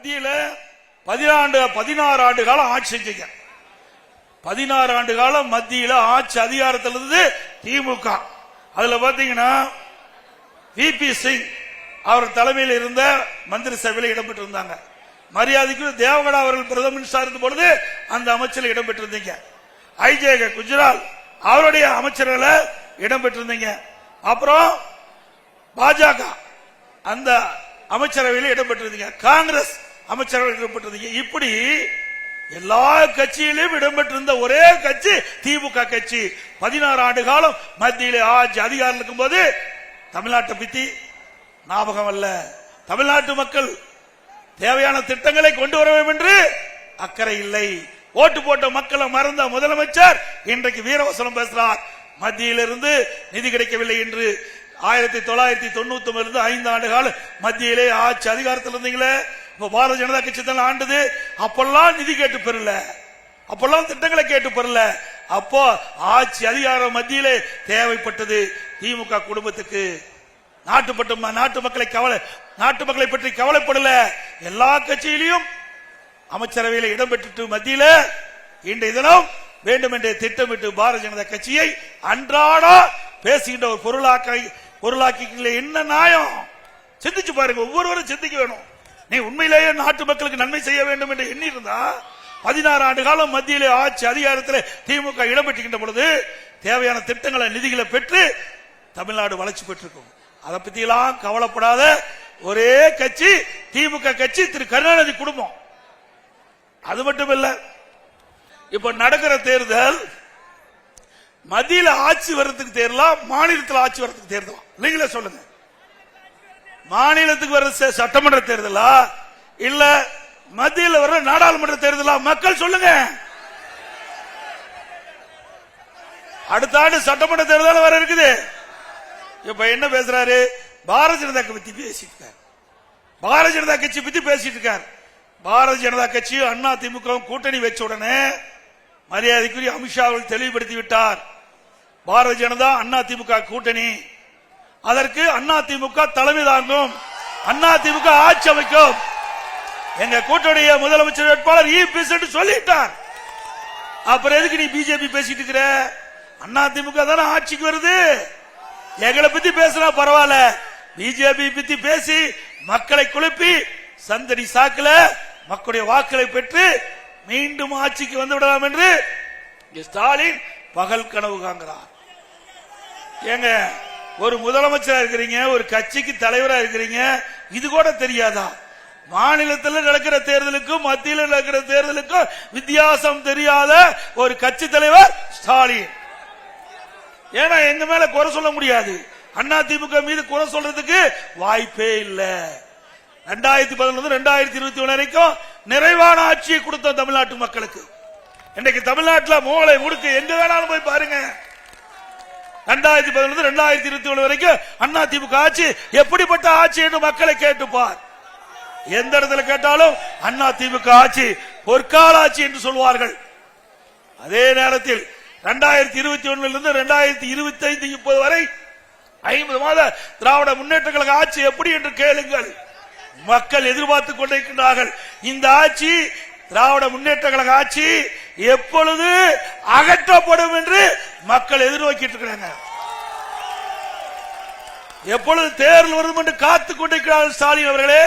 மத்தியில 16 ஆண்டு காலம் ஆட்சி செஞ்சீங்க. 16 ஆண்டு காலம் மத்தியில ஆட்சி அதிகாரத்தில் இருந்து திமுக. அதுல பாத்தீங்கன்னா விபி சிங் அவர் தலைமையில் இருந்த மந்திரி சபையில் இடம்பெற்றிருந்தாங்க. மரியாதைக்கு தேவகடா அவர்கள் பிரதம மினிஸ்டர் இருந்த பொழுது அந்த அமைச்சரில் இடம்பெற்றிருந்தீங்க. ஐஜே குஜரால் அவருடைய அமைச்சர்களை இடம்பெற்றிருந்தீங்க. அப்புறம் பாஜக அந்த அமைச்சரவையில் இடம்பெற்றிருந்தீங்க. காங்கிரஸ் அமைச்சரவையில் இடம்பெற்றிருந்தீங்க. இப்படி எல்லா கட்சியிலும் இடம்பெற்றிருந்த ஒரே கட்சி திமுக கட்சி. 16 ஆண்டு காலம் மத்தியிலே ஆட்சி அதிகாரம் இருக்கும் போது தமிழ்நாட்டை பத்தி ஞாபகம் அல்ல. தமிழ்நாட்டு மக்கள் தேவையான திட்டங்களை கொண்டு வர வேண்டும் என்று அக்கறை இல்லை. ஓட்டு போட்ட மக்களை மறந்த முதலமைச்சர் இன்றைக்கு வீரவசனம் பேசுறார். மத்தியிலிருந்து நிதி கிடைக்கவில்லை என்று. 1999 5 ஆண்டு காலம் மத்தியிலே ஆட்சி அதிகாரத்தில் இருந்தீங்களே. இப்ப பாரதிய ஜனதா கட்சி தான் ஆண்டது. அப்பெல்லாம் நிதி கேட்டு பெறல, அப்பெல்லாம் திட்டங்களை கேட்டு பெறல. அப்போ ஆட்சி அதிகாரம் மத்தியிலே தேவைப்பட்டது திமுக குடும்பத்துக்கு. நாட்டு மக்களை பற்றி கவலைப்படல. எல்லா கட்சியிலையும் அமைச்சரவையில் இடம்பெற்று மத்தியில இன்றைய தினம் வேண்டும் என்றே திட்டமிட்டு பாரதிய ஜனதா கட்சியை அன்றாட பேசுகின்ற ஒரு பொருளாக்கி என்ன நியாயம் சிந்திச்சு பாருங்க. ஒவ்வொருவரும் சிந்திக்க வேணும். நீ உண்மையிலேயே நாட்டு மக்களுக்கு நன்மை செய்ய வேண்டும் என்று எண்ணி இருந்தா 16 ஆண்டு காலம் மத்தியிலே ஆட்சி அதிகாரத்தில் திமுக இடம்பெற்றுகின்ற பொழுது தேவையான திட்டங்களை நிதிகளை பெற்று தமிழ்நாடு வளர்ச்சி பெற்றிருக்கும். அதை பத்தி எல்லாம் கவலைப்படாத ஒரே கட்சி திமுக கட்சி, திரு கருணாநிதி குடும்பம். அது மட்டும் இல்ல, இப்ப நடக்கிற தேர்தல் மத்தியில ஆட்சி வர்றதுக்கு தேர்தலாம், மாநிலத்தில் ஆட்சி வர்றதுக்கு தேர்தலாம். நீங்களே சொல்லுங்க, மாநிலத்துக்கு வர்ற சட்டமன்ற தேர்தலா இல்ல மத்தியில் வர்ற நாடாளுமன்ற தேர்தலா? மக்கள் சொல்லுங்க. அடுத்த ஆண்டு சட்டமன்ற தேர்தல் வர இருக்குது. இப்ப என்ன பேசுறாரு? பாரதிய ஜனதா பத்தி பேசிட்டு இருக்காரு. பாரதிய ஜனதா கட்சி பத்தி பேசிட்டு இருக்காரு. பாரதிய ஜனதா கட்சி அண்ணா திமுக கூட்டணி வச்ச உடனே மரியாதைக்குரிய அமித்ஷா அவர்கள் தெளிவுபடுத்தி விட்டார். பாரதிய ஜனதா அண்ணா திமுக கூட்டணி, அதற்கு அண்ணா திமுக தலைமை தாங்கும், அண்ணா திமுக ஆட்சி அமைக்கும். எங்க கூட்டணிய முதலமைச்சர் வேட்பாளர் இபிஎஸ் சொல்லிட்டார். அப்புறம் எதுக்கு நீ பிஜேபி பேசிட்டு இருக்கிற? அண்ணா திமுக தானே ஆட்சிக்கு வருது. எங்களை பத்தி பேசினா பரவாயில்ல, பிஜேபி பத்தி பேசி மக்களை குழப்பி சந்தடி சாக்குல மக்களுடைய வாக்களை பெற்று மீண்டும் ஆட்சிக்கு வந்து விடலாம் என்று ஸ்டாலின் பகல் கனவு காண்கிறார். ஏங்க, ஒரு முதலமைச்சரா இருக்கிறீங்க, ஒரு கட்சிக்கு தலைவரா இருக்கிறீங்க, இது கூட தெரியாதா? மாநிலத்தில் நடக்கிற தேர்தலுக்கும் மத்தியில் நடக்கிற தேர்தலுக்கும் வித்தியாசம் தெரியாத ஒரு கட்சி தலைவர் ஸ்டாலின். ஏன்னா எங்க மேல குறை சொல்ல முடியாது, அண்ணா திமுக மீது குறை சொல்றதுக்கு வாய்ப்பே இல்லை. 2011 2021 வரைக்கும் நிறைவான ஆட்சியை கொடுத்த தமிழ்நாட்டு மக்களுக்கு. இன்னைக்கு தமிழ்நாட்டில் மூளை முடுக்க எங்க வேணாலும் போய் பாருங்க. 2011 2021 வரைக்கும் அண்ணா திமுக ஆட்சி எப்படிப்பட்ட ஆட்சி என்று மக்களை கேட்டுப்பார். எந்த இடத்துல கேட்டாலும் அண்ணா திமுக ஆட்சி பொற்கால ஆட்சி என்று சொல்வார்கள். அதே நேரத்தில் 2021 2025 வரை 50 மாத திராவிட முன்னேற்ற கழக ஆட்சி எப்படி என்று கேளுங்கள். மக்கள் எதிர்பார்த்துக் கொண்டிருக்கிறார்கள். இந்த ஆட்சி திராவிட முன்னேற்ற கழக ஆட்சி எப்பொழுது அகற்றப்படும் என்று மக்கள் எதிர்நோக்கிட்டு இருக்கிறாங்க. எப்பொழுது தேர்தல் வரும் என்று காத்துக் கொண்டிருக்கிறார்கள் ஸ்டாலின் அவர்களே.